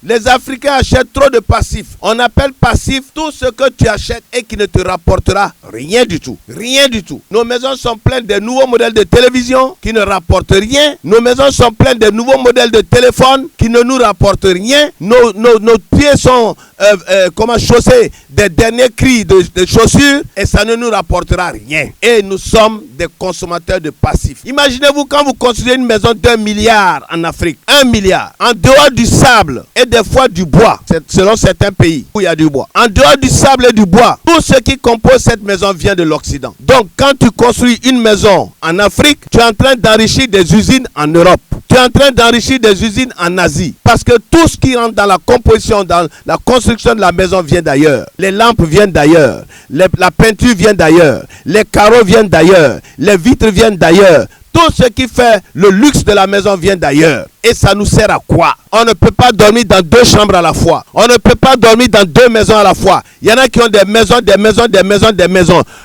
Les Africains achètent trop de passifs. On appelle passif tout ce que tu achètes et qui ne te rapportera rien du tout. Rien du tout. Nos maisons sont pleines de nouveaux modèles de télévision qui ne rapportent rien. Nos maisons sont pleines de nouveaux modèles de téléphone qui ne nous rapportent rien. Nos pieds sont chaussés des derniers cris de chaussures et ça ne nous rapportera rien. Et nous sommes des consommateurs de passifs. Imaginez-vous quand vous construisez une maison d'1 milliard en Afrique. 1 milliard. En dehors du sable et des fois du bois, selon certains pays où il y a du bois. En dehors du sable et du bois, tout ce qui compose cette maison vient de l'Occident. Donc quand tu construis une maison en Afrique, tu es en train d'enrichir des usines en Europe. Tu es en train d'enrichir des usines en Asie. Parce que tout ce qui rentre dans la composition, dans la construction de la maison vient d'ailleurs. Les lampes viennent d'ailleurs. La peinture vient d'ailleurs. Les carreaux viennent d'ailleurs. Les vitres viennent d'ailleurs. Tout ce qui fait le luxe de la maison vient d'ailleurs. Et ça nous sert à quoi? On ne peut pas dormir dans 2 chambres à la fois. On ne peut pas dormir dans 2 maisons à la fois. Il y en a qui ont des maisons.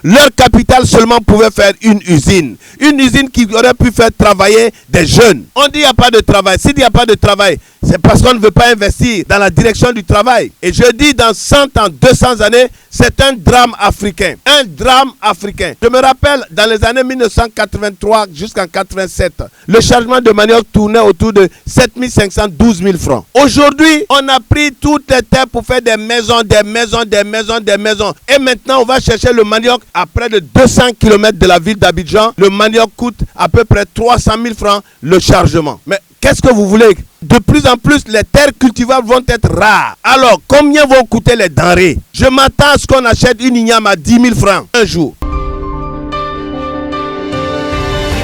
Leur capital seulement pouvait faire une usine. Une usine qui aurait pu faire travailler des jeunes. On dit qu'il n'y a pas de travail. S'il n'y a pas de travail, c'est parce qu'on ne veut pas investir dans la direction du travail. Et je dis dans 100 ans, 200 années, c'est un drame africain. Un drame africain. Je me rappelle, dans les années 1983 jusqu'en 87, le chargement de manioc tournait autour de 7 500, 12 000 francs. Aujourd'hui, on a pris toutes les terres pour faire des maisons. Et maintenant, on va chercher le manioc à près de 200 km de la ville d'Abidjan. Le manioc coûte à peu près 300 000 francs le chargement. Mais qu'est-ce que vous voulez? De plus en plus, les terres cultivables vont être rares. Alors, combien vont coûter les denrées? Je m'attends à ce qu'on achète une igname à 10 000 francs un jour.